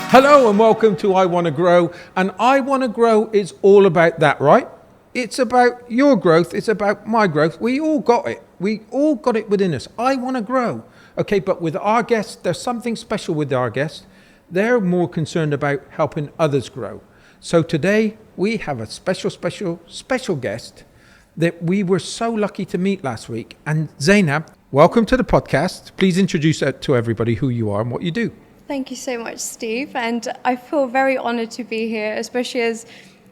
Hello and welcome to I Want to Grow. And I Want to Grow is all about that, right? It's about your growth. It's about my growth. We all got it. We all got it within us. I want to grow. Okay, but with our guests, there's something special with our guests. They're more concerned about helping others grow. So today we have a special guest that we were so lucky to meet last week. And Zainab, welcome to the podcast. Please introduce to everybody who you are and what you do. Thank you so much, Steve. And I feel very honoured to be here, especially as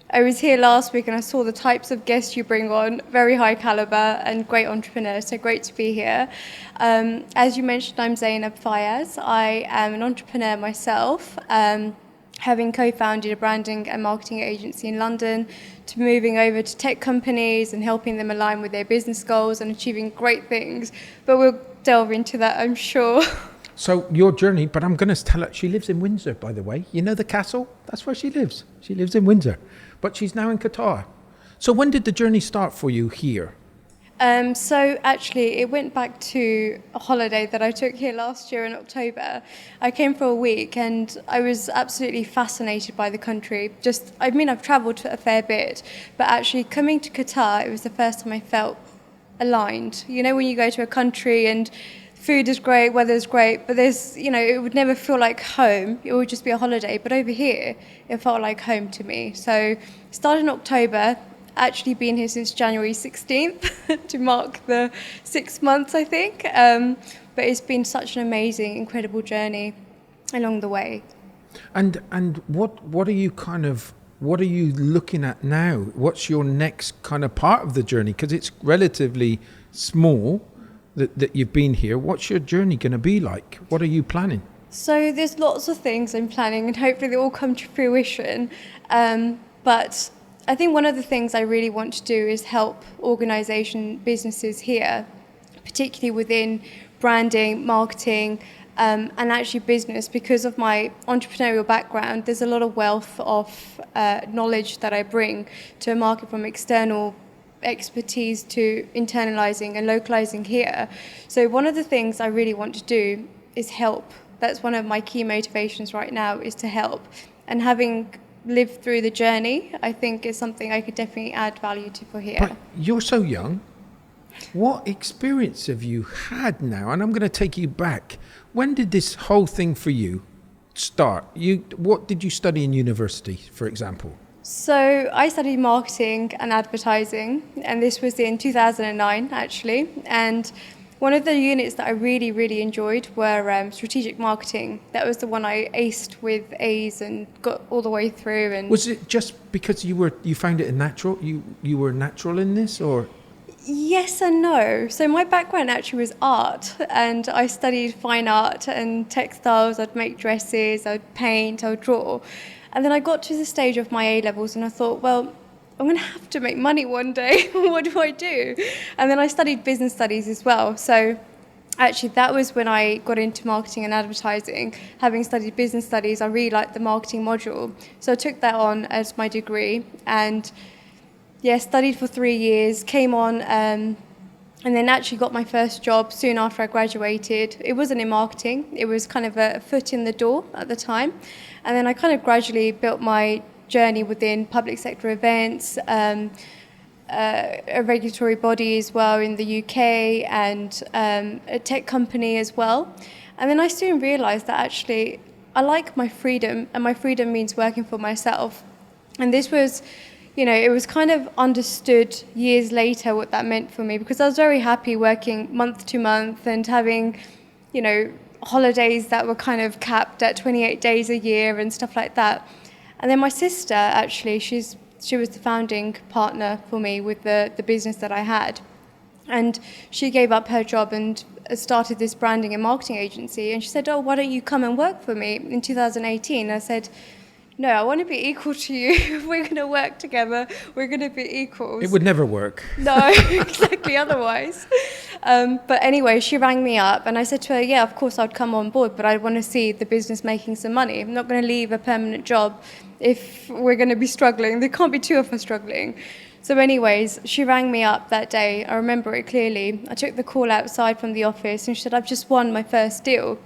I was here last week and I saw the types of guests you bring on, very high caliber and great entrepreneurs. So great to be here. As you mentioned, I'm Zainab Fayaz. I am an entrepreneur myself, having co-founded a branding and marketing agency in London, to moving over to tech companies and helping them align with their business goals and achieving great things. But we'll delve into that, I'm sure. So your journey, but I'm going to tell her, she lives in Windsor, by the way. You know the castle? That's where she lives. She lives in Windsor, but she's now in Qatar. So when did the journey start for you here? So actually, it went back to a holiday that I took here last year in October. I came for a week and I was absolutely fascinated by the country. I've travelled a fair bit, but actually coming to Qatar, it was the first time I felt aligned. You know, when you go to a country and food is great, weather is great, but it would never feel like home. It would just be a holiday. But over here, it felt like home to me. So started in October, actually been here since January 16th to mark the 6 months, I think. But it's been such an amazing, incredible journey along the way. And what are you looking at now? What's your next kind of part of the journey? Because it's relatively small. That you've been here. What's your journey going to be like? What are you planning? So there's lots of things I'm planning and hopefully they all come to fruition. But I think one of the things I really want to do is help businesses here, particularly within branding, marketing, and actually business. Because of my entrepreneurial background, there's a lot of wealth of knowledge that I bring to a market from external expertise to internalizing and localizing here. So one of the things I really want to do is help. That's one of my key motivations right now, is to help. And having lived through the journey, I think is something I could definitely add value to for here. But you're so young. What experience have you had now? And I'm going to take you back. When did this whole thing for you start? What did you study in university, for example? So I studied marketing and advertising, and this was in 2009 actually. And one of the units that I really, really enjoyed were strategic marketing. That was the one I aced with A's and got all the way through. And was it just because you found it natural? You were natural in this, or? Yes and no. So my background actually was art, and I studied fine art and textiles. I'd make dresses, I'd paint, I'd draw. And then I got to the stage of my A-levels and I thought, well, I'm going to have to make money one day. What do I do? And then I studied business studies as well. So actually that was when I got into marketing and advertising. Having studied business studies, I really liked the marketing module. So I took that on as my degree and studied for 3 years, came on and then actually got my first job soon after I graduated. It wasn't in marketing. It was kind of a foot in the door at the time. And then I kind of gradually built my journey within public sector events, a regulatory body as well in the UK, and a tech company as well. And then I soon realised that actually I like my freedom, and my freedom means working for myself. And this was, it was kind of understood years later what that meant for me, because I was very happy working month to month and having, holidays that were kind of capped at 28 days a year and stuff like that. And then my sister, actually, she was the founding partner for me with the business that I had. And she gave up her job and started this branding and marketing agency. And she said, oh, why don't you come and work for me in 2018? I said, no, I want to be equal to you. If we're going to work together, we're going to be equals. It would never work. No, exactly otherwise. But anyway, she rang me up and I said to her, yeah, of course I'd come on board, but I want to see the business making some money. I'm not going to leave a permanent job if we're going to be struggling. There can't be two of us struggling. So anyways, she rang me up that day. I remember it clearly. I took the call outside from the office and she said, I've just won my first deal.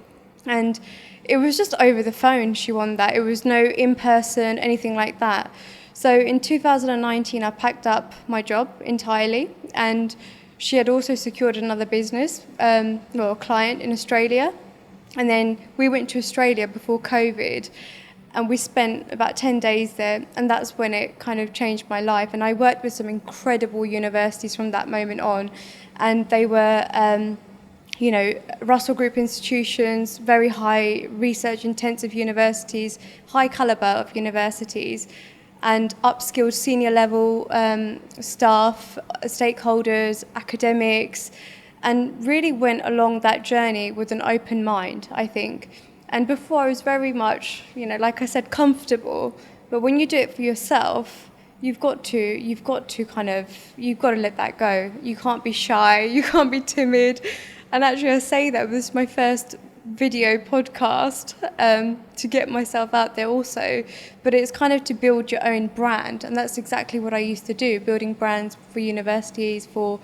And it was just over the phone she won that. It was no in-person, anything like that. So in 2019, I packed up my job entirely, and she had also secured another business, a client in Australia. And then we went to Australia before COVID, and we spent about 10 days there, and that's when it kind of changed my life. And I worked with some incredible universities from that moment on, and they were, Russell Group institutions, very high research intensive universities, high caliber of universities, and upskilled senior level staff, stakeholders, academics, and really went along that journey with an open mind, I think. And before I was very much, like I said, comfortable. But when you do it for yourself, you've got to let that go. You can't be shy, you can't be timid. And actually I say that this is my first video podcast to get myself out there also, but it's kind of to build your own brand, and that's exactly what I used to do, building brands for universities, for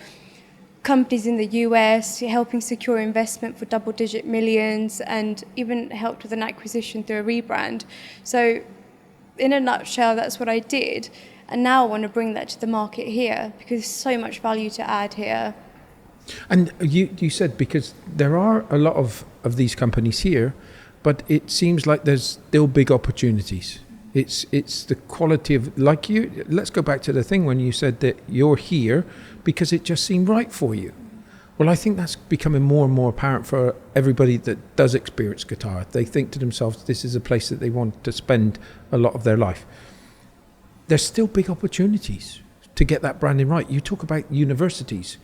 companies in the US, helping secure investment for double-digit millions, and even helped with an acquisition through a rebrand. So in a nutshell, that's what I did, and now I want to bring that to the market here because there's so much value to add here. And you said, because there are a lot of these companies here, but it seems like there's still big opportunities. It's the quality of, like you, let's go back to the thing when you said that you're here because it just seemed right for you. Well, I think that's becoming more and more apparent for everybody that does experience Qatar. They think to themselves, this is a place that they want to spend a lot of their life. There's still big opportunities to get that branding right. You talk about universities.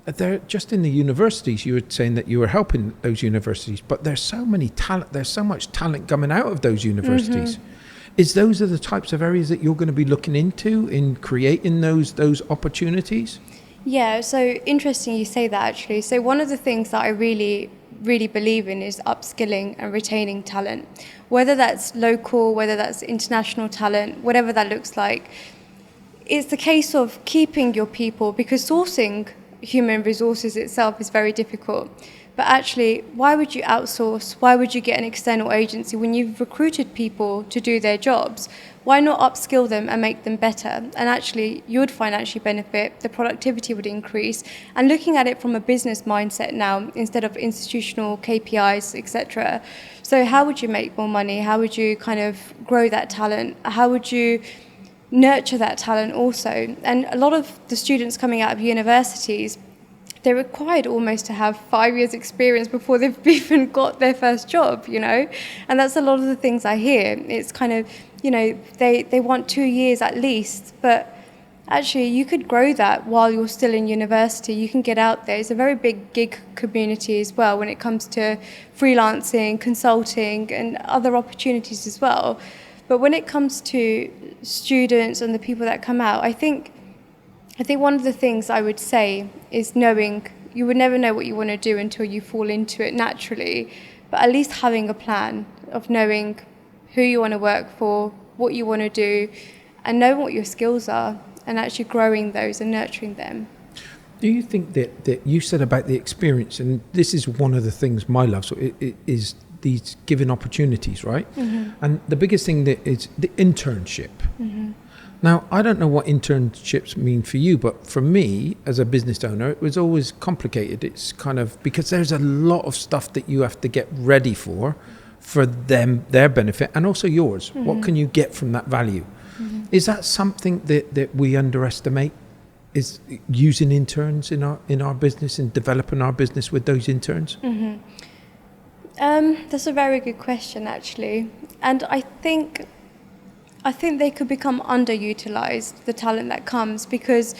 They're just in the universities, you were saying that you were helping those universities, but there's so much talent coming out of those universities. Mm-hmm. Is those are the types of areas that you're going to be looking into in creating those opportunities? Yeah, so interesting you say that actually. So one of the things that I really, really believe in is upskilling and retaining talent, whether that's local, whether that's international talent, whatever that looks like. It's the case of keeping your people, because sourcing human resources itself is very difficult. But actually, why would you outsource? Why would you get an external agency when you've recruited people to do their jobs? Why not upskill them and make them better? And actually, you would financially benefit, the productivity would increase. And looking at it from a business mindset now, instead of institutional KPIs, etc. So how would you make more money? How would you kind of grow that talent? How would you nurture that talent also? And a lot of the students coming out of universities, they're required almost to have 5 years experience before they've even got their first job, And that's a lot of the things I hear. It's kind of, they want 2 years at least, but actually you could grow that while you're still in university. You can get out there. It's a very big gig community as well when it comes to freelancing, consulting, and other opportunities as well. But when it comes to students and the people that come out, I think one of the things I would say is knowing you would never know what you want to do until you fall into it naturally, but at least having a plan of knowing who you want to work for, what you want to do, and knowing what your skills are, and actually growing those and nurturing them. Do you think that you said about the experience, and this is one of the things my love, so it is these given opportunities, right? Mm-hmm. And the biggest thing that is the internship. Mm-hmm. Now, I don't know what internships mean for you, but for me, as a business owner, it was always complicated. It's kind of, because there's a lot of stuff that you have to get ready for them, their benefit, and also yours. Mm-hmm. What can you get from that value? Mm-hmm. Is that something that we underestimate? Is using interns in our business and developing our business with those interns? Mm-hmm. That's a very good question, actually. And I think they could become underutilized, the talent that comes, because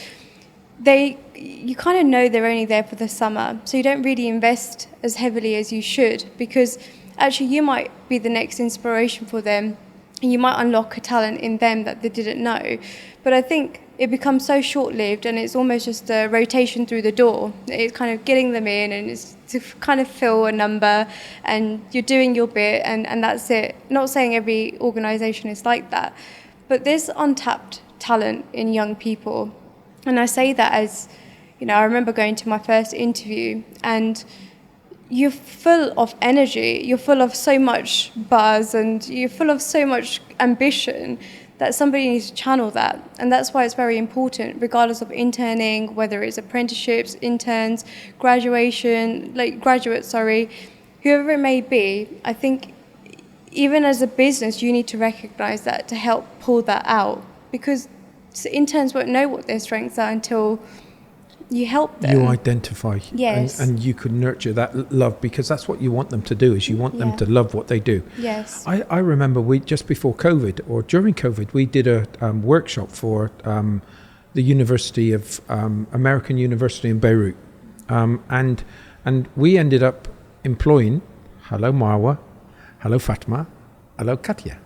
you kind of know they're only there for the summer, so you don't really invest as heavily as you should, because actually you might be the next inspiration for them, and you might unlock a talent in them that they didn't know. But I think it becomes so short-lived, and it's almost just a rotation through the door. It's kind of getting them in, and it's to kind of fill a number, and you're doing your bit, and that's it. Not saying every organisation is like that, but there's untapped talent in young people. And I say that as, I remember going to my first interview, and you're full of energy, you're full of so much buzz, and you're full of so much ambition that somebody needs to channel that. And that's why it's very important, regardless of interning, whether it's apprenticeships, interns, graduates, whoever it may be. I think even as a business, you need to recognize that to help pull that out, because interns won't know what their strengths are until you help them. You identify. Yes. And you can nurture that love, because that's what you want them to do, is you want them to love what they do. Yes. I remember we, just before COVID or during COVID, we did a workshop for the University of American University in Beirut. And we ended up employing, hello Marwa, hello Fatma, hello Katya.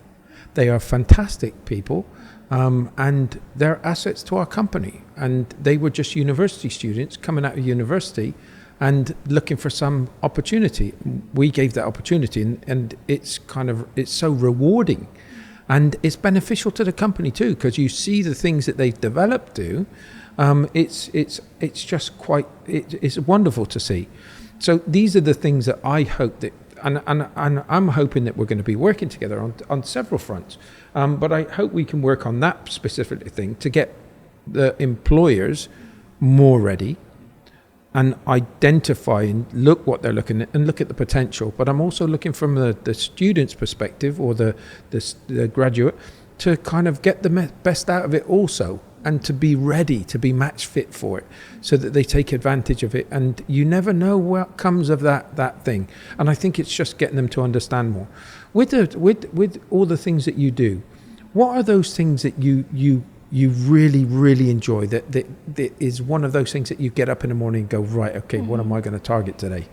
They are fantastic people. And they're assets to our company, and they were just university students coming out of university and looking for some opportunity. We gave that opportunity, and it's so rewarding, and it's beneficial to the company too, because you see the things that they've developed do. It's just quite, it's wonderful to see. So these are the things that I hope that, and I'm hoping that we're going to be working together on several fronts. But I hope we can work on that specific thing to get the employers more ready and identify and look what they're looking at and look at the potential. But I'm also looking from the student's perspective, or the graduate, to kind of get the best out of it also, and to be ready, to be match fit for it, so that they take advantage of it. And you never know what comes of that thing. And I think it's just getting them to understand more. With all the things that you do, what are those things that you really, really enjoy, that is one of those things that you get up in the morning and go, right, okay, what am I going to target today?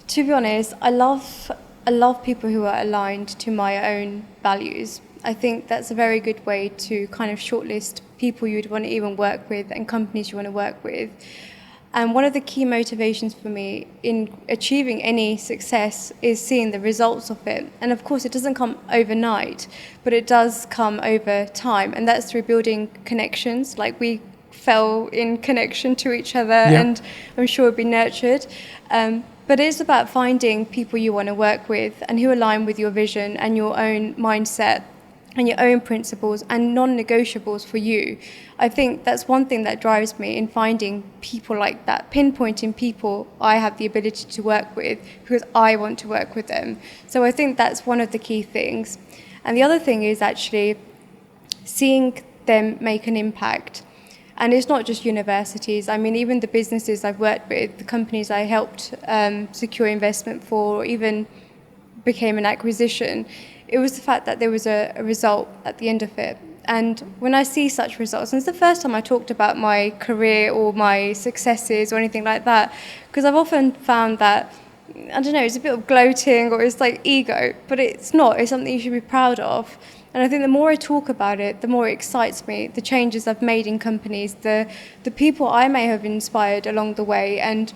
To be honest, I love people who are aligned to my own values. I think that's a very good way to kind of shortlist people you'd want to even work with and companies you want to work with. And one of the key motivations for me in achieving any success is seeing the results of it. And of course, it doesn't come overnight, but it does come over time. And that's through building connections. Like, we fell in connection to each other, and I'm sure we'll be nurtured. But it's about finding people you want to work with and who align with your vision and your own mindset and your own principles and non-negotiables for you. I think that's one thing that drives me in finding people like that, pinpointing people I have the ability to work with because I want to work with them. So I think that's one of the key things. And the other thing is actually seeing them make an impact. And it's not just universities. I mean, even the businesses I've worked with, the companies I helped secure investment for, or even became an acquisition, it was the fact that there was a result at the end of it. And when I see such results, and it's the first time I talked about my career or my successes or anything like that, because I've often found that, I don't know, it's a bit of gloating or it's like ego, but it's not. It's something you should be proud of. And I think the more I talk about it, the more it excites me, the changes I've made in companies, the people I may have inspired along the way. And,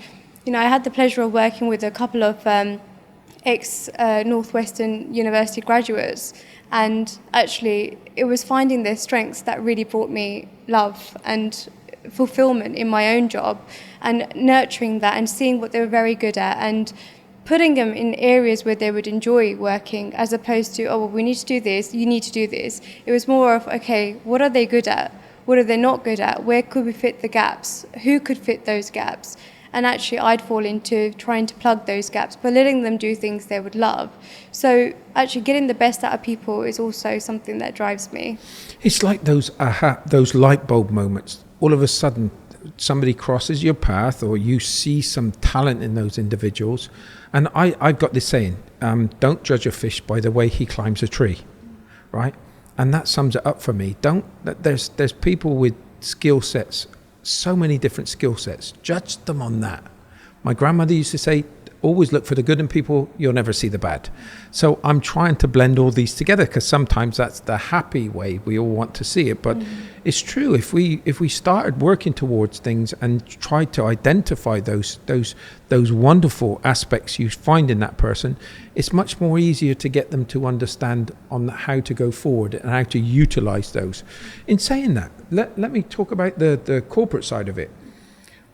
you know, I had the pleasure of working with a couple of ex-Northwestern University graduates, and actually it was finding their strengths that really brought me love and fulfillment in my own job, and nurturing that and seeing what they were very good at and putting them in areas where they would enjoy working, as opposed to, oh, well, we need to do this, you need to do this. It was more of, okay, what are they good at? What are they not good at? Where could we fit the gaps? Who could fit those gaps? And actually, I'd fall into trying to plug those gaps by letting them do things they would love. So actually, getting the best out of people is also something that drives me. It's like those light bulb moments. All of a sudden, somebody crosses your path, or you see some talent in those individuals. And I've got this saying, don't judge a fish by the way he climbs a tree, right? And that sums it up for me. There's people with skill sets, so many different skill sets. Judge them on that. My grandmother used to say, always look for the good in people, you'll never see the bad. So I'm trying to blend all these together, because sometimes that's the happy way we all want to see it. But it's true, if we started working towards things and tried to identify those wonderful aspects you find in that person, it's much more easier to get them to understand on how to go forward and how to utilize those. In saying that, let me talk about the corporate side of it.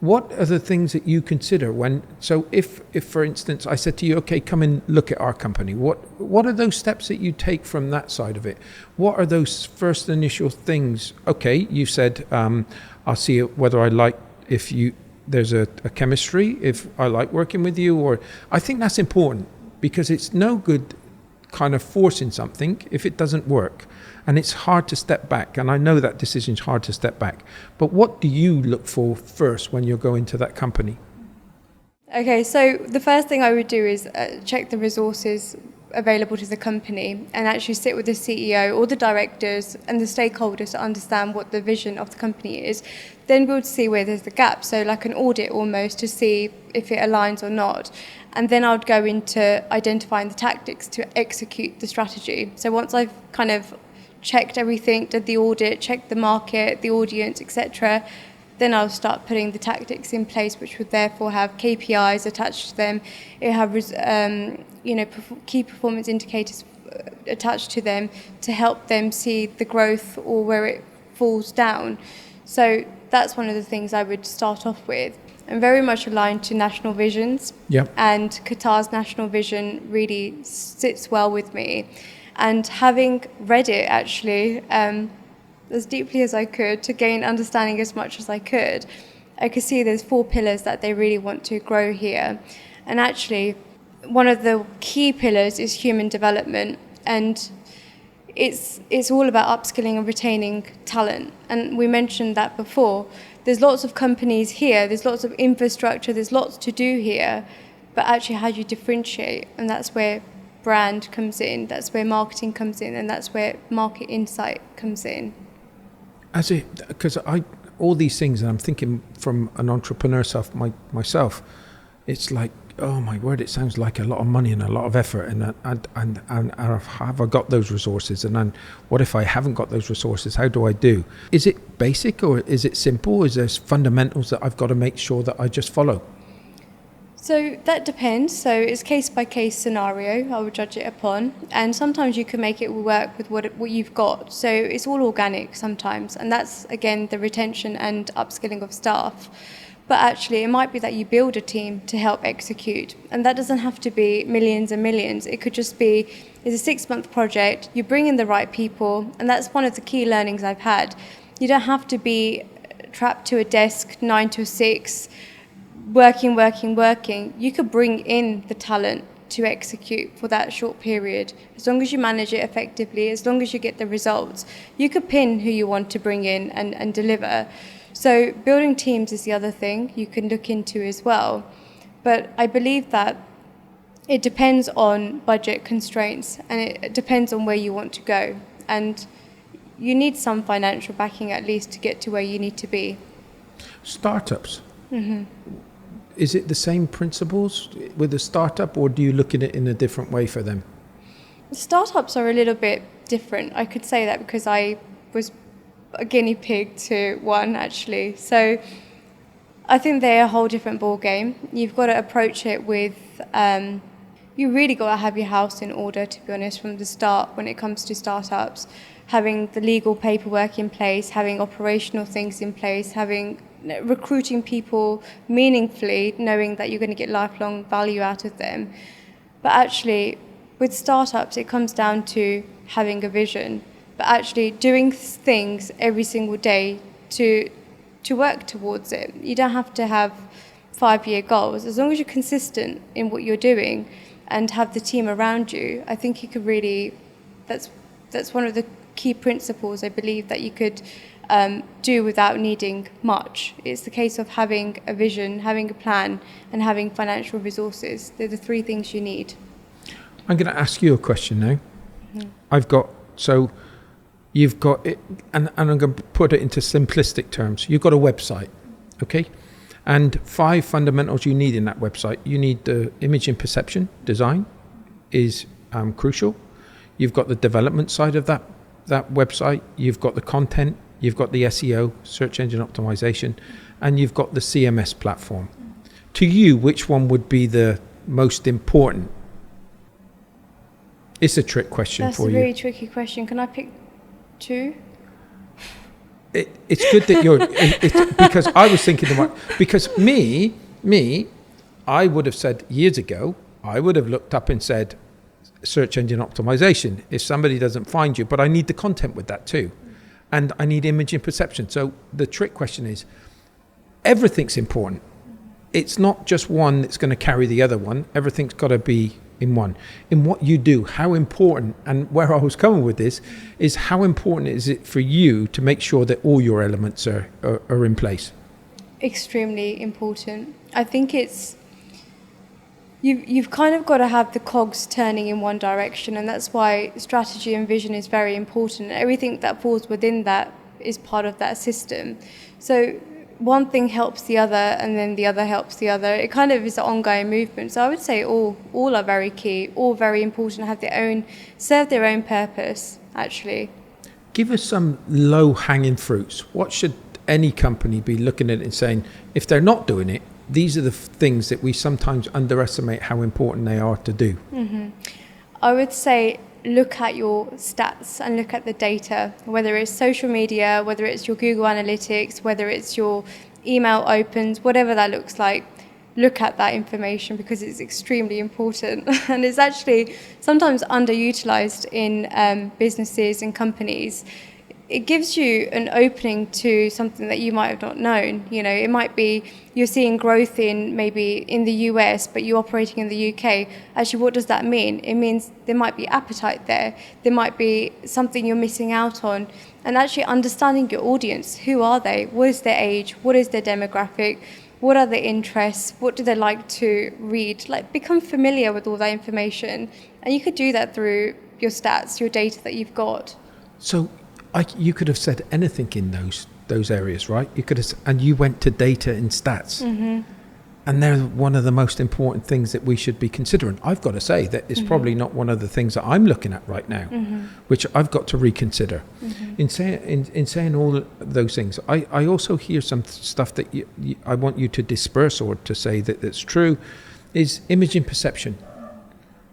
what are the things that you consider when, so if for instance I said to you, okay, come and look at our company, what are those steps that you take from that side of it? What are those first initial things? Okay, you said I'll see whether I like, if you, there's a chemistry, if I like working with you, or I think that's important, because it's no good kind of forcing something if it doesn't work. And it's hard to step back. And I know that decision's hard to step back. But what do you look for first when you're going to that company? Okay, so the first thing I would do is check the resources available to the company and actually sit with the CEO or the directors and the stakeholders to understand what the vision of the company is. Then we'll see where there's the gap, so like an audit almost, to see if it aligns or not. And then I would go into identifying the tactics to execute the strategy. So once I've kind of checked everything, did the audit, checked the market, the audience, etc., then I'll start putting the tactics in place, which would therefore have KPIs attached to them. It have key performance indicators attached to them to help them see the growth or where it falls down. So that's one of the things I would start off with. I'm very much aligned to national visions, and Qatar's national vision really sits well with me. And having read it actually as deeply as I could to gain understanding as much as I could see there's 4 pillars that they really want to grow here. And actually, one of the key pillars is human development, and it's all about upskilling and retaining talent. And we mentioned that before. There's lots of companies here, there's lots of infrastructure, there's lots to do here, but actually how do you differentiate? And that's where brand comes in, that's where marketing comes in, and that's where market insight comes in. Because all these things, and I'm thinking from an entrepreneur myself, it's like, oh my word, it sounds like a lot of money and a lot of effort, and have I got those resources? And then what if I haven't got those resources? How do I do? Is it basic or is it simple? Is there fundamentals that I've got to make sure that I just follow? So that depends. So it's case by case scenario I would judge it upon, and sometimes you can make it work with what you've got. So it's all organic sometimes, and that's again the retention and upskilling of staff. But actually it might be that you build a team to help execute, and that doesn't have to be millions and millions. It could just be, it's a 6-month project, you bring in the right people, and that's one of the key learnings I've had. You don't have to be trapped to a desk 9 to 6, working. You could bring in the talent to execute for that short period. As long as you manage it effectively, as long as you get the results, you could pin who you want to bring in and deliver. So building teams is the other thing you can look into as well. But I believe that it depends on budget constraints, and it depends on where you want to go. And you need some financial backing at least to get to where you need to be. Startups. Mm-hmm. Is it the same principles with a startup, or do you look at it in a different way for them? Startups are a little bit different. I could say that because I was a guinea pig to one, actually. So I think they're a whole different ball game. You've got to approach it with, you really got to have your house in order, to be honest, from the start when it comes to startups. Having the legal paperwork in place, having operational things in place, recruiting people meaningfully, knowing that you're going to get lifelong value out of them. But actually, with startups, it comes down to having a vision, but actually doing things every single day to work towards it. You don't have to have 5-year goals. As long as you're consistent in what you're doing and have the team around you, I think you could really, that's one of the key principles I believe that you could do without needing much. It's the case of having a vision, having a plan, and having financial resources. They're the 3 things you need. I'm going to ask you a question now. Mm-hmm. You've got it, and I'm going to put it into simplistic terms. You've got a website, okay? And 5 fundamentals you need in that website. You need the image and perception, design is crucial. You've got the development side of that website. You've got the content. You've got the SEO, search engine optimization, and you've got the CMS platform. To you, which one would be the most important? It's a trick question for you. That's a very tricky question. Can I pick 2? it's good that you're, because I was thinking because me, I would have said years ago, I would have looked up and said, search engine optimization, if somebody doesn't find you, but I need the content with that too. And I need image and perception. So the trick question is, everything's important. It's not just one that's going to carry the other one. Everything's got to be in one. In what you do, how important, and where I was coming with this, is how important is it for you to make sure that all your elements are in place? Extremely important. I think it's, you've kind of got to have the cogs turning in one direction, and that's why strategy and vision is very important. Everything that falls within that is part of that system. So one thing helps the other, and then the other helps the other. It kind of is an ongoing movement. So I would say all are very key, all very important, serve their own purpose, actually. Give us some low-hanging fruits. What should any company be looking at and saying, if they're not doing it, these are the things that we sometimes underestimate how important they are to do? Mm-hmm. I would say look at your stats and look at the data, whether it's social media, whether it's your Google Analytics, whether it's your email opens, whatever that looks like. Look at that information because it's extremely important and it's actually sometimes underutilized in businesses and companies. It gives you an opening to something that you might have not known. You know, it might be you're seeing growth maybe in the US, but you're operating in the UK. Actually, what does that mean? It means there might be appetite there. There might be something you're missing out on. And actually understanding your audience. Who are they? What is their age? What is their demographic? What are their interests? What do they like to read? Like, become familiar with all that information. And you could do that through your stats, your data that you've got. So you could have said anything in those areas, right? You could have, and you went to data and stats, mm-hmm. and they're one of the most important things that we should be considering. I've got to say that it's mm-hmm. probably not one of the things that I'm looking at right now, mm-hmm. which I've got to reconsider. Mm-hmm. In saying all those things, I also hear some stuff that I want you to disperse or to say that's true, is image and perception.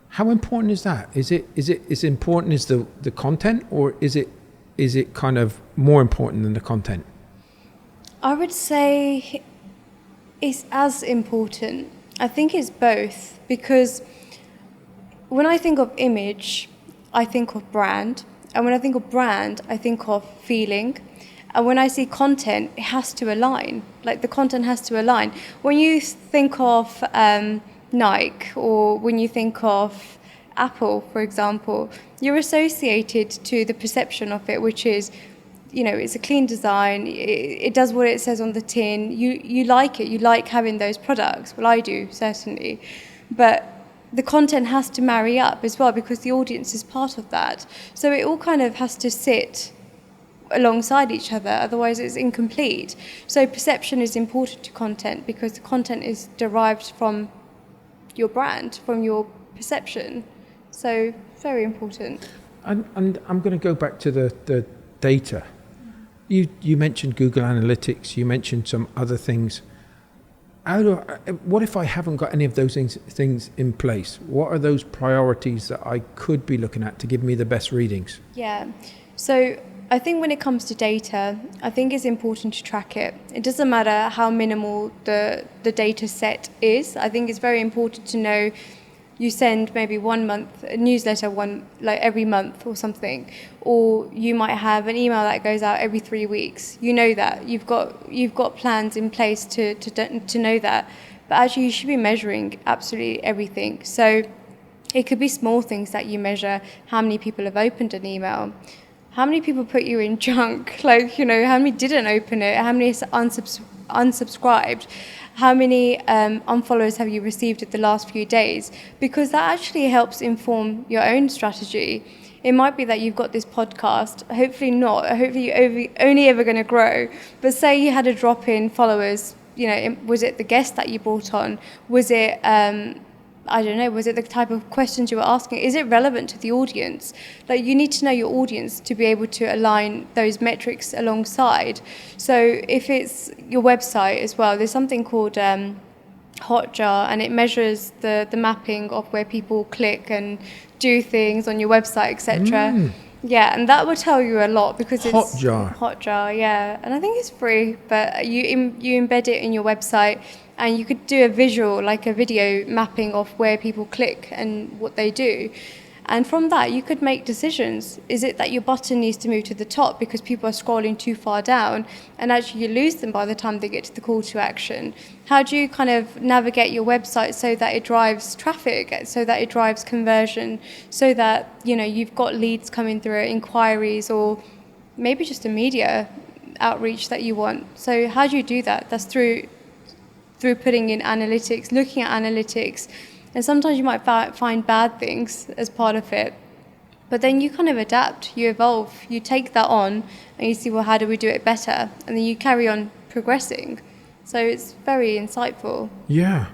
How important is that? Is it as important as the content, or is it kind of more important than the content? I would say it's as important. I think it's both, because when I think of image, I think of brand. And when I think of brand, I think of feeling. And when I see content, it has to align. Like, the content has to align. When you think of Nike, or when you think of Apple, for example, you're associated to the perception of it, which is, you know, it's a clean design, it does what it says on the tin, you like it, you like having those products. Well, I do, certainly. But the content has to marry up as well, because the audience is part of that. So it all kind of has to sit alongside each other, otherwise it's incomplete. So perception is important to content, because the content is derived from your brand, from your perception. So very important. And I'm going to go back to the data. You mentioned Google Analytics, you mentioned some other things. What if I haven't got any of those things in place? What are those priorities that I could be looking at to give me the best readings? Yeah, so I think when it comes to data, I think it's important to track it. It doesn't matter how minimal the data set is. I think it's very important to know you send maybe 1 month a newsletter every month or something, or you might have an email that goes out every 3 weeks. You know that you've got plans in place to know that, but actually you should be measuring absolutely everything. So it could be small things that you measure: how many people have opened an email, how many people put you in junk, like, you know, how many didn't open it, how many unsubscribed. How many unfollowers have you received in the last few days? Because that actually helps inform your own strategy. It might be that you've got this podcast, hopefully not, hopefully you're only ever going to grow. But say you had a drop in followers, you know, was it the guest that you brought on? Was it, I don't know, was it the type of questions you were asking? Is it relevant to the audience? Like, you need to know your audience to be able to align those metrics alongside. So if it's your website as well, there's something called Hotjar, and it measures the mapping of where people click and do things on your website, etc. Yeah, and that will tell you a lot because it's Hotjar. Hotjar, yeah, and I think it's free, but you embed it in your website, and you could do a visual, like a video mapping of where people click and what they do. And from that, you could make decisions. Is it that your button needs to move to the top because people are scrolling too far down and actually you lose them by the time they get to the call to action? How do you kind of navigate your website so that it drives traffic, so that it drives conversion, so that, you know, you've got leads coming through, inquiries, or maybe just a media outreach that you want? So how do you do that? That's through putting in analytics, looking at analytics. And sometimes you might find bad things as part of it. But then you kind of adapt, you evolve, you take that on and you see, well, how do we do it better? And then you carry on progressing. So it's very insightful. Yeah.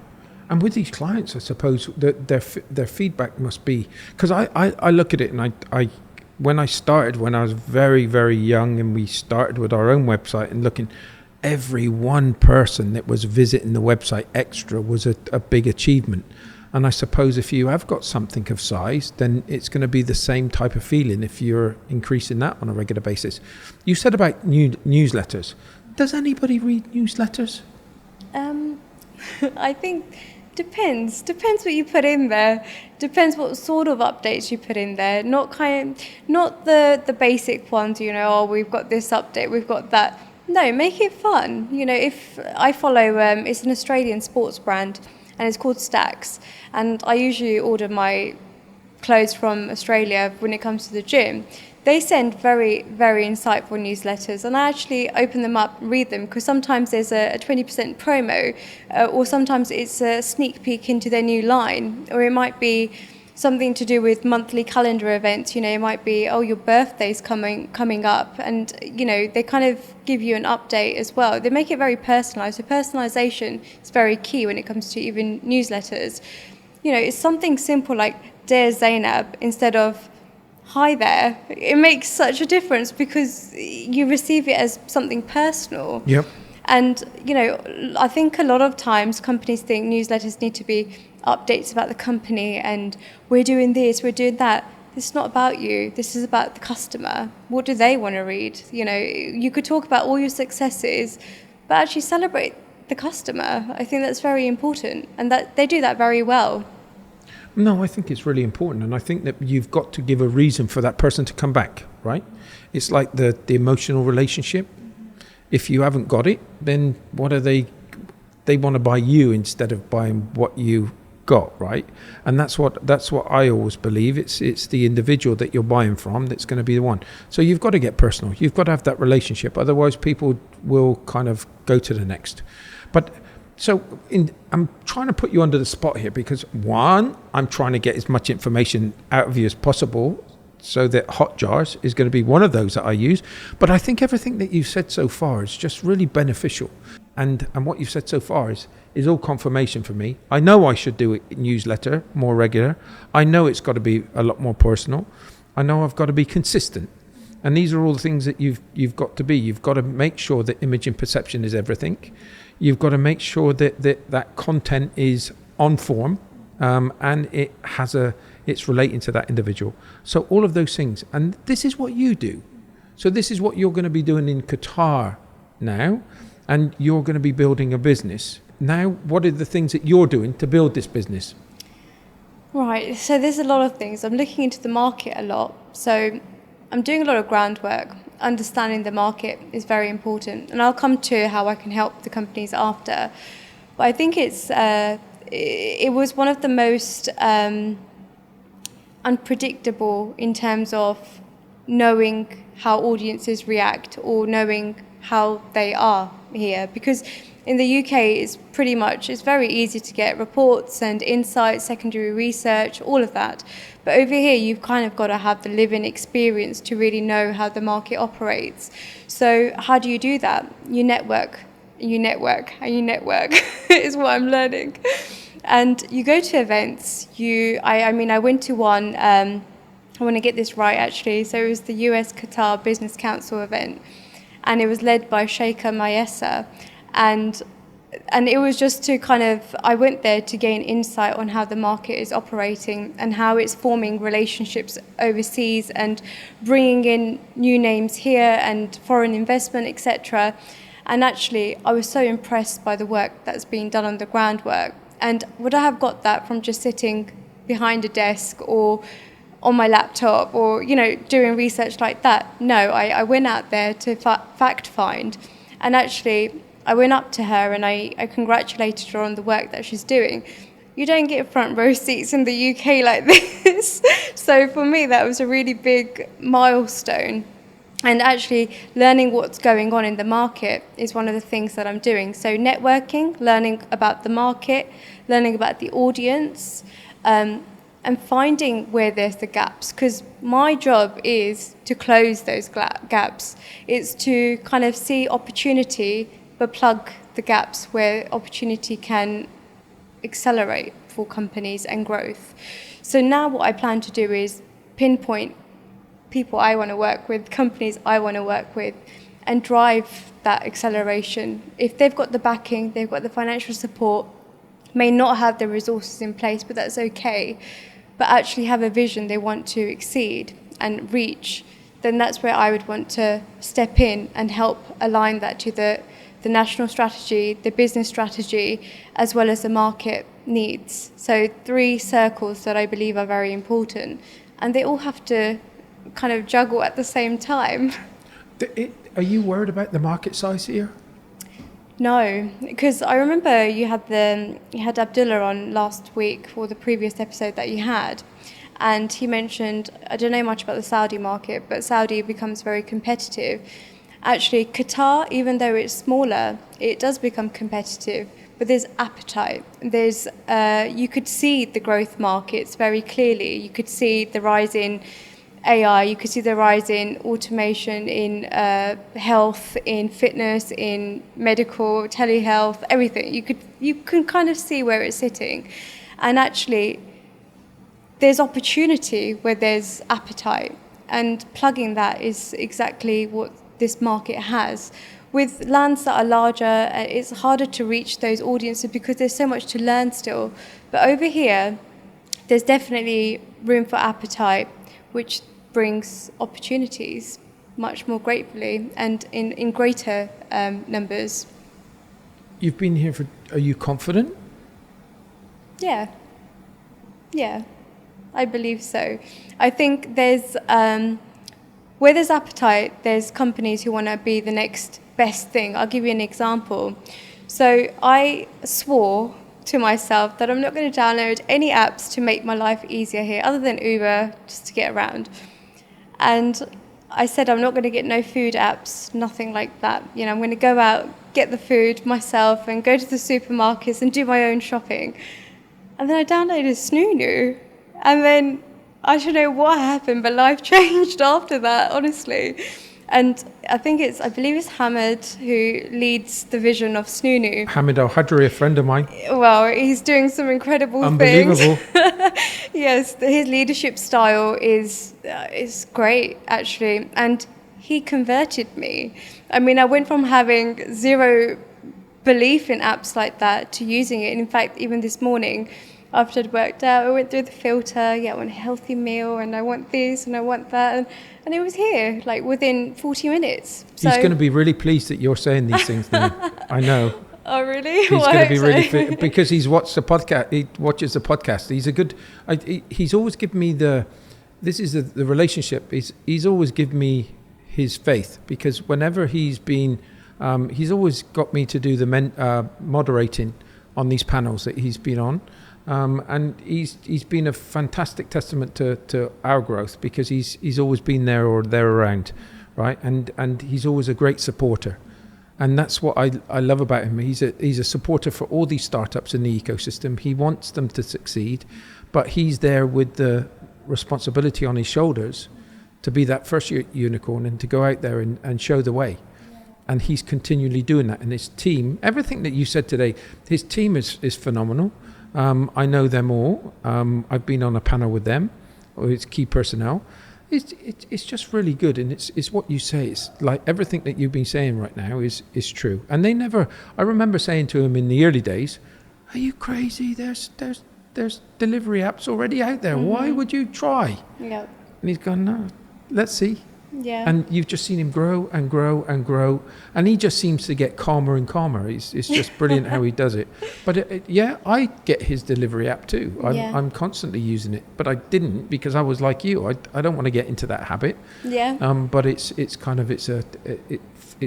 And with these clients, I suppose that their feedback must be, because I look at it, and I when I started, when I was very, very young, and we started with our own website and looking, every one person that was visiting the website extra was a big achievement. And I suppose if you have got something of size, then it's going to be the same type of feeling if you're increasing that on a regular basis. You said about newsletters. Does anybody read newsletters? I think depends what you put in there. Depends what sort of updates you put in there. Not the basic ones, you know, oh, we've got this update, we've got that. No, make it fun. You know, if I follow, it's an Australian sports brand, and it's called Stacks. And I usually order my clothes from Australia when it comes to the gym. They send very, very insightful newsletters, and I actually open them up, read them, because sometimes there's a 20% promo, or sometimes it's a sneak peek into their new line, or it might be something to do with monthly calendar events. You know, it might be, oh, your birthday's coming up, and, you know, they kind of give you an update as well. They make it very personalized. So personalization is very key when it comes to even newsletters. You know, it's something simple like Dear Zainab instead of Hi there. It makes such a difference because you receive it as something personal. Yep. And, you know, I think a lot of times companies think newsletters need to be updates about the company and we're doing this, we're doing that. This is not about you. This is about the customer. What do they want to read? You know, you could talk about all your successes, but actually celebrate the customer. I think that's very important, and that they do that very well. No, I think it's really important, and I think that you've got to give a reason for that person to come back, right? It's like the emotional relationship. If you haven't got it, then what are they want to buy you instead of buying what you got, right? And that's what I always believe. It's the individual that you're buying from that's going to be the one. So you've got to get personal. You've got to have that relationship. Otherwise, people will kind of go to the next. But so I'm trying to put you under the spot here because, one, I'm trying to get as much information out of you as possible, so that Hotjars is going to be one of those that I use. But I think everything that you've said so far is just really beneficial. And what you've said so far is all confirmation for me. I know I should do a newsletter more regular. I know it's got to be a lot more personal. I know I've got to be consistent. And these are all the things that you've got to be. You've got to make sure that image and perception is everything. You've got to make sure that content is on form, and it's relating to that individual. So all of those things. And this is what you do. So this is what you're going to be doing in Qatar now. And you're going to be building a business. Now, what are the things that you're doing to build this business? Right, so there's a lot of things. I'm looking into the market a lot. So I'm doing a lot of groundwork. Understanding the market is very important. And I'll come to how I can help the companies after. But I think it was one of the most unpredictable in terms of knowing how audiences react or knowing how they are here, because in the UK it's very easy to get reports and insights, secondary research, all of that. But over here you've kind of got to have the living experience to really know how the market operates. So how do you do that? You network is what I'm learning. And you go to events. I went to one, I want to get this right actually, so it was the US Qatar Business Council event, and it was led by Sheikha Mayessa. And and it was just to I went there to gain insight on how the market is operating and how it's forming relationships overseas and bringing in new names here and foreign investment, etc. And actually, I was so impressed by the work that's being done on the groundwork. And would I have got that from just sitting behind a desk or on my laptop or, doing research like that? No, I went out there to fact find. And actually, I went up to her and I congratulated her on the work that she's doing. You don't get front row seats in the UK like this. So for me, that was a really big milestone. And actually, learning what's going on in the market is one of the things that I'm doing. So networking, learning about the market, learning about the audience, and finding where there's the gaps. Because my job is to close those gaps. It's to kind of see opportunity, but plug the gaps where opportunity can accelerate for companies and growth. So now what I plan to do is pinpoint people I want to work with, companies I want to work with, and drive that acceleration. If they've got the backing, they've got the financial support, may not have the resources in place, but that's okay, but actually have a vision they want to exceed and reach, then that's where I would want to step in and help align that to the national strategy, the business strategy, as well as the market needs. So 3 circles that I believe are very important, and they all have to kind of juggle at the same time. Are you worried about the market size here? No, because I remember you had Abdullah on last week for the previous episode that you had, and he mentioned, I don't know much about the Saudi market, but Saudi becomes very competitive. Actually, Qatar, even though it's smaller, it does become competitive, but there's appetite. There's you could see the growth markets very clearly. You could see the rise in AI, you could see the rise in automation, in health, in fitness, in medical, telehealth, everything. You can kind of see where it's sitting. And actually, there's opportunity where there's appetite. And plugging that is exactly what this market has. With lands that are larger, it's harder to reach those audiences because there's so much to learn still. But over here, there's definitely room for appetite, which brings opportunities much more gratefully and in greater numbers. You've been here are you confident? Yeah, I believe so. I think there's, where there's appetite, there's companies who want to be the next best thing. I'll give you an example. So I swore to myself that I'm not going to download any apps to make my life easier here other than Uber, just to get around. And I said I'm not going to get no food apps, nothing like that. I'm going to go out, get the food myself and go to the supermarkets and do my own shopping. And then I downloaded Snoonu. And then I don't know what happened, but life changed after that, honestly. And I believe it's Hamid who leads the vision of Snoonu. Hamid Al-Hadri, a friend of mine. Well, he's doing some incredible things. Unbelievable. Yes, his leadership style is great, actually. And he converted me. I mean, I went from having zero belief in apps like that to using it. And in fact, even this morning, after I'd worked out, I went through the filter, I want a healthy meal, and I want this, and I want that. And it was here, like within 40 minutes. So he's going to be really pleased that you're saying these things now. I know. Oh, really? He's going to be really because he's watched the podcast. He watches the podcast. He's a good. He's always given me the relationship. He's always given me his faith, because whenever he's been, he's always got me to do the moderating on these panels that he's been on. And he's been a fantastic testament to our growth, because he's always been there or there around, right? And he's always a great supporter, and that's what I love about him. He's a supporter for all these startups in the ecosystem. He wants them to succeed, but he's there with the responsibility on his shoulders to be that first unicorn and to go out there and show the way. And he's continually doing that. And his team, everything that you said today, his team is phenomenal. I know them all. I've been on a panel with them, or it's key personnel, It's just really good, and it's what you say. It's like everything that you've been saying right now is true. And they never. I remember saying to him in the early days, "Are you crazy? There's delivery apps already out there. Why would you try?" Yeah. And he's gone, "No, let's see." Yeah. And you've just seen him grow and grow and grow, and he just seems to get calmer and calmer. It's just brilliant how he does it. But yeah, I get his delivery app too. I'm constantly using it, but I didn't because I was like you. I don't want to get into that habit. Yeah. But it's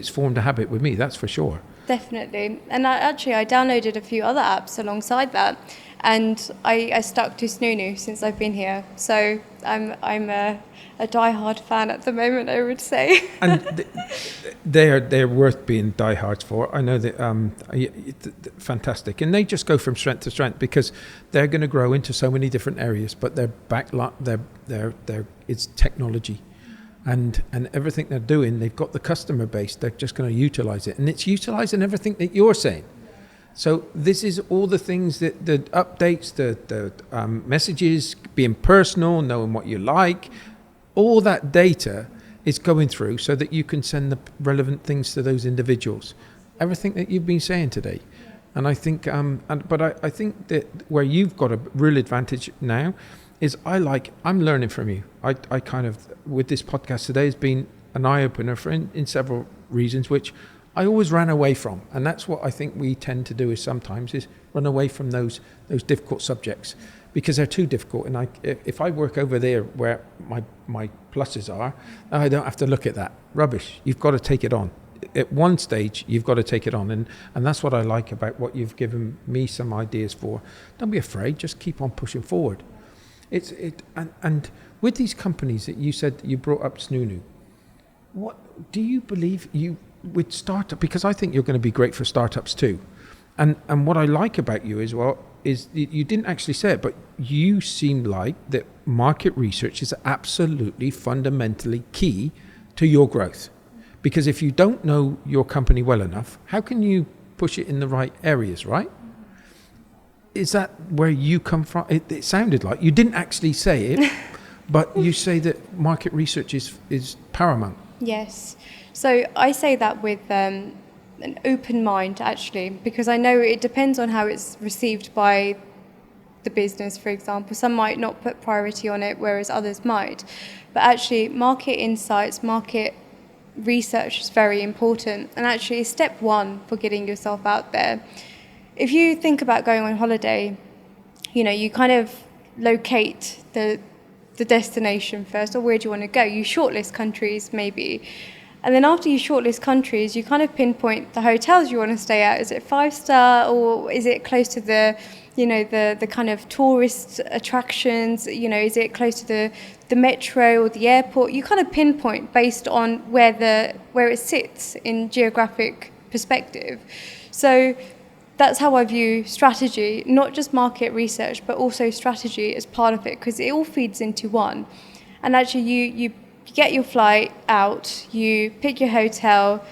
formed a habit with me. That's for sure. Definitely. And I downloaded a few other apps alongside that, and I stuck to Snunu since I've been here. So I'm a die-hard fan at the moment, I would say. And they're worth being diehards for. I know that fantastic, and they just go from strength to strength because they're going to grow into so many different areas. But it's technology, and everything they're doing, they've got the customer base. They're just going to utilize it, and it's utilizing everything that you're saying. So this is all the things that the updates, the messages, being personal, knowing what you like. All that data is going through so that you can send the relevant things to those individuals. Everything that you've been saying today. And I think, I think that where you've got a real advantage now is I'm learning from you. I kind of, with this podcast today, has been an eye-opener for in several reasons, which I always ran away from. And that's what I think we tend to do is run away from those difficult subjects. Because they're too difficult, and if I work over there where my pluses are, I don't have to look at that rubbish. You've got to take it on. At one stage, you've got to take it on, and that's what I like about what you've given me some ideas for. Don't be afraid. Just keep on pushing forward. And with these companies that you said you brought up, Snunu, what do you believe you would start? Because I think you're going to be great for startups too. And what I like about you as well is you didn't actually say it, but you seem like that market research is absolutely fundamentally key to your growth. Because if you don't know your company well enough, how can you push it in the right areas, right? Is that where you come from? It sounded like you didn't actually say it, but you say that market research is paramount. Yes. So I say that with an open mind, actually, because I know it depends on how it's received by the business, for example. Some might not put priority on it, whereas others might. But actually, market insights, market research is very important. And actually, step one for getting yourself out there. If you think about going on holiday, you kind of locate the destination first, or where do you want to go? You shortlist countries, maybe. And then after you shortlist countries, you kind of pinpoint the hotels you want to stay at. Is it 5-star, or is it close to the kind of tourist attractions? Is it close to the metro or the airport? You kind of pinpoint based on where it sits in geographic perspective. So that's how I view strategy, not just market research, but also strategy as part of it, because it all feeds into one. And actually, you get your flight out, you pick your hotel,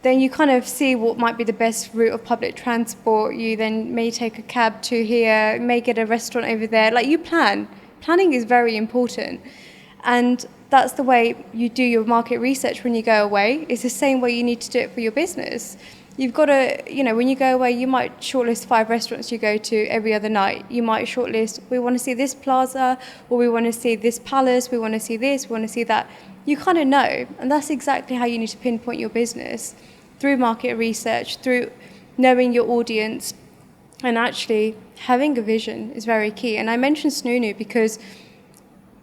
then you kind of see what might be the best route of public transport. You then may take a cab to here, may get a restaurant over there. Like, you plan. Planning is very important. And that's the way you do your market research when you go away. It's the same way you need to do it for your business. You've got to, when you go away, you might shortlist 5 restaurants you go to every other night. You might shortlist, we want to see this plaza, or we want to see this palace, we want to see this, we want to see that. You kind of know, and that's exactly how you need to pinpoint your business, through market research, through knowing your audience, and actually having a vision is very key. And I mentioned Snunu because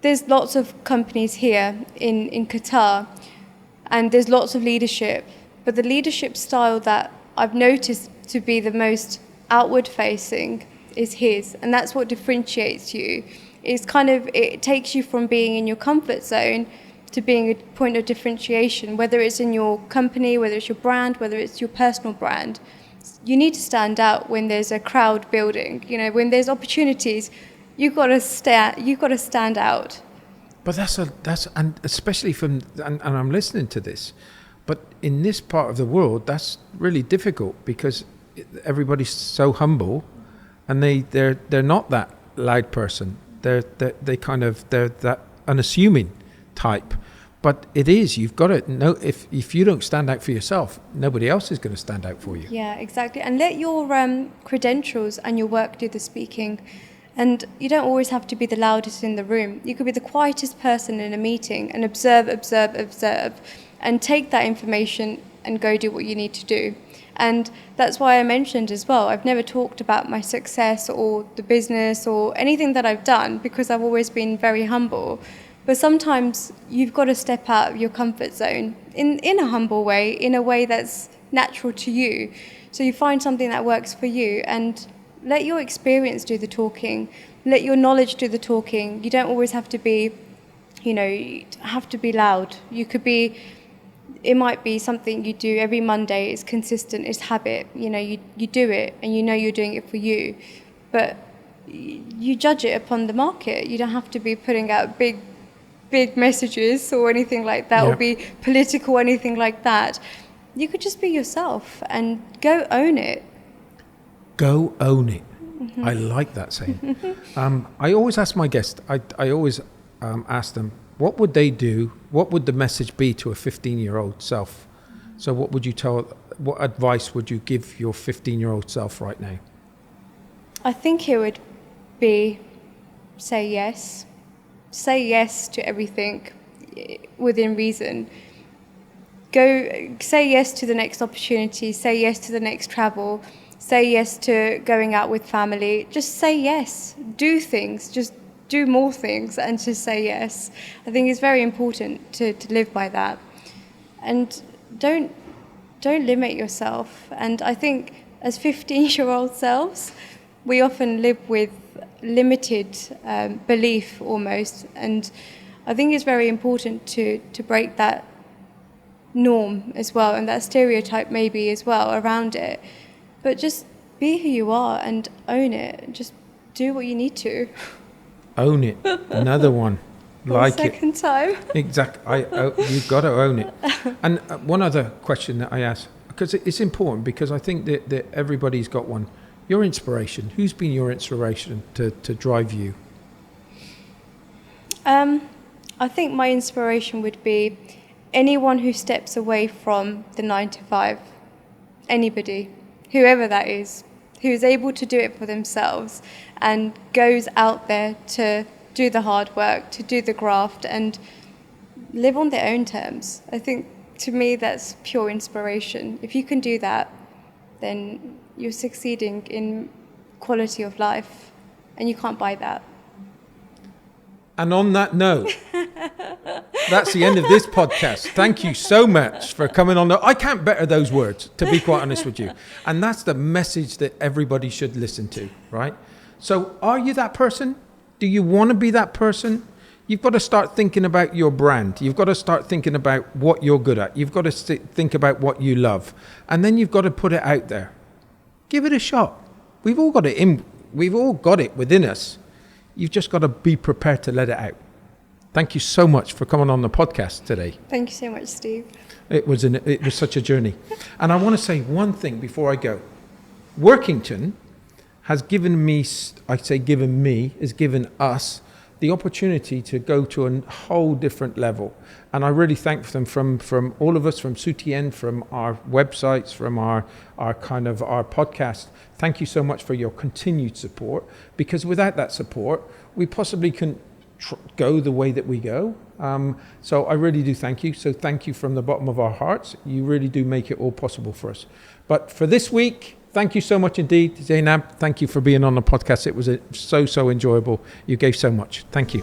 there's lots of companies here in Qatar, and there's lots of leadership. But the leadership style that I've noticed to be the most outward facing is his. And that's what differentiates you. It takes you from being in your comfort zone to being a point of differentiation, whether it's in your company, whether it's your brand, whether it's your personal brand. You need to stand out when there's a crowd building. When there's opportunities, you've got to stand out. But and especially and I'm listening to this, but in this part of the world, that's really difficult because everybody's so humble, and they're not that loud person. They're that unassuming. type. But it is, you've got to know, if you don't stand out for yourself, nobody else is going to stand out for you. Yeah, exactly. And let your credentials and your work do the speaking. And you don't always have to be the loudest in the room. You could be the quietest person in a meeting and observe, and take that information and go do what you need to do. And that's why I mentioned as well, I've never talked about my success or the business or anything that I've done, because I've always been very humble. But sometimes you've got to step out of your comfort zone in a humble way, in a way that's natural to you. So you find something that works for you and let your experience do the talking. Let your knowledge do the talking. You don't always have to be, you have to be loud. You could be, it might be something you do every Monday. It's consistent, it's habit. You do it and you're doing it for you. But you judge it upon the market. You don't have to be putting out big messages or anything like that, or be political or anything like that. You could just be yourself and go own it. Go own it. I like that saying. I always ask my guests, I always ask them, what would they do? What would the message be to a 15-year-old self? So what advice would you give your 15-year-old self right now? I think it would be say yes. Say yes to everything within reason. Say yes to the next opportunity. Say yes to the next travel. Say yes to going out with family. Just say yes. Do things. Just do more things and just say yes. I think it's very important to live by that. And don't limit yourself. And I think as 15-year-old selves, we often live with limited belief almost, and I think it's very important to break that norm as well, and that stereotype maybe as well around it, but just be who you are and own it. Just do what you need to. Own it. Another one. Like second time. Exactly. You've got to own it. And one other question that I ask, because it's important, because I think that everybody's got one. Your inspiration. Who's been your inspiration to drive you? I think my inspiration would be anyone who steps away from the 9 to 5. Anybody, whoever that is, who is able to do it for themselves and goes out there to do the hard work, to do the graft and live on their own terms. I think to me that's pure inspiration. If you can do that, then you're succeeding in quality of life, and you can't buy that. And on that note, that's the end of this podcast. Thank you so much for coming on. I can't better those words, to be quite honest with you. And that's the message that everybody should listen to, right? So are you that person? Do you want to be that person? You've got to start thinking about your brand. You've got to start thinking about what you're good at. You've got to think about what you love. And then you've got to put it out there. Give it a shot. We've all got it within us. You've just got to be prepared to let it out. Thank you so much for coming on the podcast today. Thank you so much, Steve. It was such a journey. And I want to say one thing before I go. Workington has given us the opportunity to go to a whole different level. And I really thank them from all of us, from Soutien, from our websites, from our podcast. Thank you so much for your continued support, because without that support, we possibly couldn't go the way that we go. So I really do thank you. So thank you from the bottom of our hearts. You really do make it all possible for us. But for this week, thank you so much indeed, Zainab. Thank you for being on the podcast. It was so enjoyable. You gave so much. Thank you.